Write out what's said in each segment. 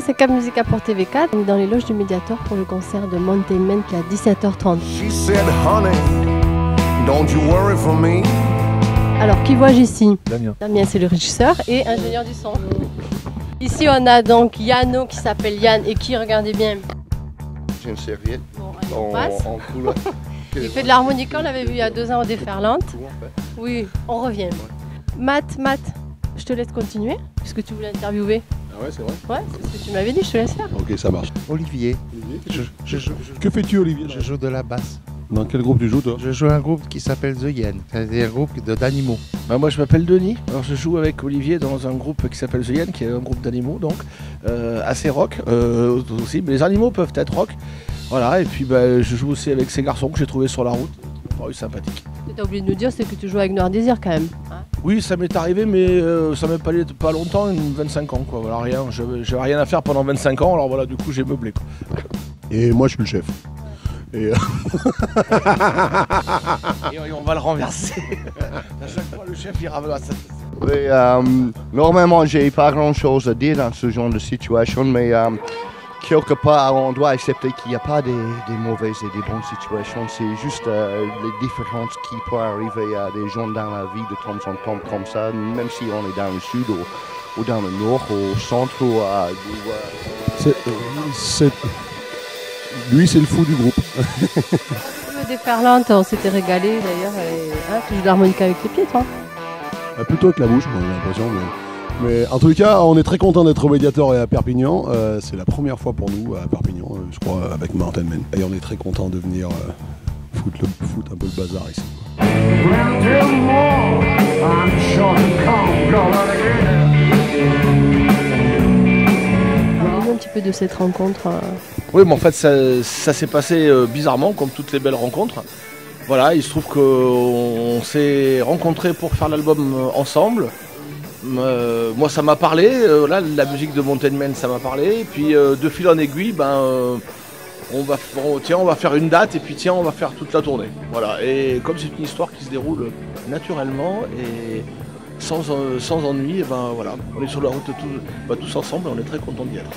c'est Cap Musica pour TV4. On est dans les loges du Mediator pour le concert de Mountain Man qui est à 17h30. She said, honey, don't you worry for me. Alors, qui vois-je ici? Damien. Damien, c'est le régisseur et ingénieur du son. Ici, on a donc Yano qui s'appelle Yann et qui, regardez bien. J'ai une serviette Bon, allez, on passe. en couleur. Il fait de l'harmonica, on l'avait vu il y a 2 ans au Déferlante. Oui, on revient. Matt, je te laisse continuer, puisque tu voulais interviewer. Ah ouais, c'est vrai. Ouais, c'est ce que tu m'avais dit, je te laisse faire. Ok, ça marche. Olivier. Que fais-tu, Olivier? Je joue de la basse. Dans quel groupe tu joues, toi? Je joue un groupe qui s'appelle The Yen. C'est un groupe d'animaux. Bah moi je m'appelle Denis, alors je joue avec Olivier dans un groupe qui s'appelle The Yen, qui est un groupe d'animaux donc, assez rock aussi, mais les animaux peuvent être rock. Voilà, et puis bah, je joue aussi avec ces garçons que j'ai trouvés sur la route, sympathique. Ce que tu as oublié de nous dire, c'est que tu joues avec Noir Désir quand même. Hein? Oui, ça m'est arrivé, mais ça m'est pas longtemps, 25 ans quoi, voilà, rien, j'avais rien à faire pendant 25 ans, alors voilà, du coup j'ai meublé quoi. Et moi, je suis le chef. Et Et on va le renverser. À chaque fois le chef il ramasse. Oui, normalement, j'ai pas grand-chose à dire dans ce genre de situation, mais quelque part, on doit accepter qu'il n'y a pas des mauvaises et des bonnes situations. C'est juste les différences qui peuvent arriver à des gens dans la vie de temps en temps comme ça, même si on est dans le sud ou dans le nord, au centre ou à... lui, c'est le fou du groupe. Le Déferlante, on s'était régalé d'ailleurs. Tu joues de l'harmonica avec les pieds, toi? Plutôt que la bouche, j'ai l'impression. Mais en tout cas, on est très content d'être au Mediator et à Perpignan. C'est la première fois pour nous à Perpignan, je crois, avec Mountain Man. Et on est très content de venir foutre un peu le bazar ici. Parlez-nous un petit peu de cette rencontre. Oui, mais en fait ça s'est passé bizarrement, comme toutes les belles rencontres. Voilà, il se trouve qu'on s'est rencontrés pour faire l'album ensemble. Moi ça m'a parlé, là la musique de Mountain Man ça m'a parlé, et puis de fil en aiguille, on va faire une date et puis tiens on va faire toute la tournée. Voilà, et comme c'est une histoire qui se déroule naturellement et sans ennui, et voilà, on est sur la route tous ensemble et on est très contents d'y être.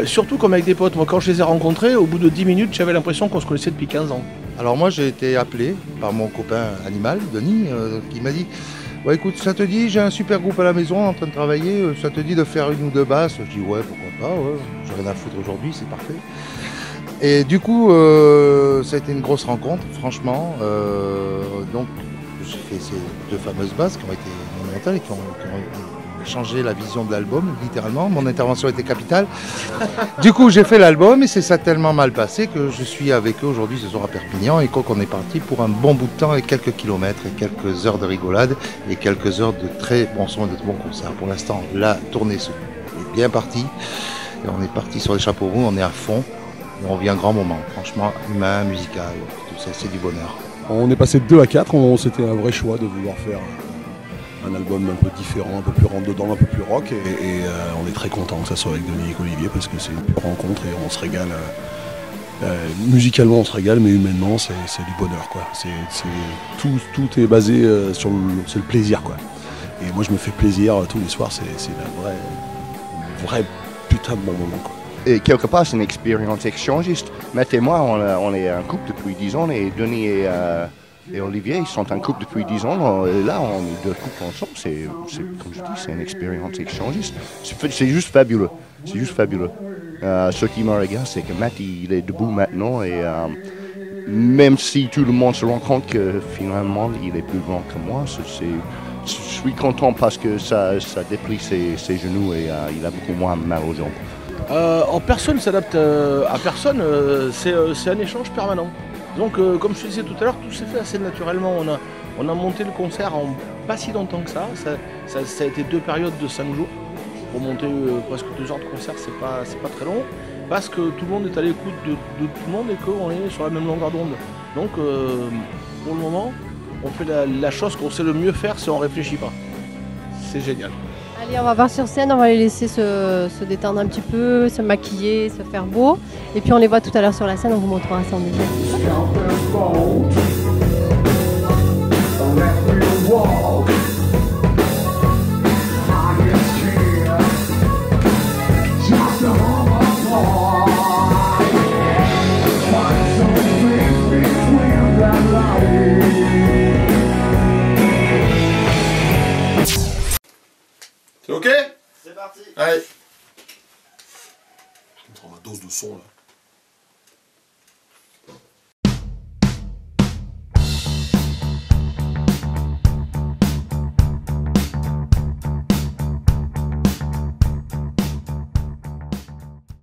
Surtout comme avec des potes, moi quand je les ai rencontrés, au bout de 10 minutes j'avais l'impression qu'on se connaissait depuis 15 ans. Alors moi j'ai été appelé par mon copain animal, Denis, qui m'a dit ouais, écoute, ça te dit, j'ai un super groupe à la maison en train de travailler, ça te dit de faire 1 ou 2 basses? Je dis ouais, pourquoi pas, ouais, j'ai rien à foutre aujourd'hui, c'est parfait. Et du coup, ça a été une grosse rencontre, franchement. Donc j'ai fait ces 2 fameuses basses qui ont été monumentales et qui ont changé la vision de l'album, littéralement. Mon intervention était capitale. Du coup, j'ai fait l'album et c'est ça tellement mal passé que je suis avec eux aujourd'hui ce soir à Perpignan et qu'on est parti pour un bon bout de temps et quelques kilomètres et quelques heures de rigolade et quelques heures de très bons sons et de bons concerts. Pour l'instant, la tournée est bien partie et on est parti sur les chapeaux roux, on est à fond et on vit un grand moment. Franchement, humain, musical, tout ça, c'est du bonheur. On est passé de 2 à 4, c'était un vrai choix de vouloir faire un album un peu différent, un peu plus rentre-dedans, un peu plus rock, et on est très content que ça soit avec Denis et Olivier parce que c'est une pure rencontre et on se régale. Musicalement on se régale, mais humainement c'est du bonheur quoi. Tout est basé sur le plaisir quoi. Et moi je me fais plaisir tous les soirs, c'est un vrai putain de bon moment quoi. Et quelque part, c'est une expérience échangiste. Matt et moi, on est un couple depuis 10 ans et Denis et Olivier, ils sont un couple depuis 10 ans. Et là, on est 2 couples ensemble. Comme je dis, c'est une expérience échangiste. C'est juste fabuleux. C'est juste fabuleux. Ce qui me regarde, c'est que Matt, il est debout maintenant. Et même si tout le monde se rend compte que finalement, il est plus grand que moi, je suis content parce que ça déplie ses genoux et il a beaucoup moins mal aux jambes. Personne s'adapte à personne, c'est un échange permanent. Donc comme je te disais tout à l'heure, tout s'est fait assez naturellement. On a monté le concert en pas si longtemps que ça. Ça a été 2 périodes de 5 jours. Pour monter presque 2 heures de concert, c'est pas très long. Parce que tout le monde est à l'écoute de tout le monde et qu'on est sur la même longueur d'onde. Donc pour le moment, on fait la chose qu'on sait le mieux faire si on ne réfléchit pas. C'est génial. Allez, on va voir sur scène, on va les laisser se détendre un petit peu, se maquiller, se faire beau. Et puis on les voit tout à l'heure sur la scène, on vous montrera ça en détail. Just a C'est ok? C'est parti. Allez. Je me prends ma dose de son là.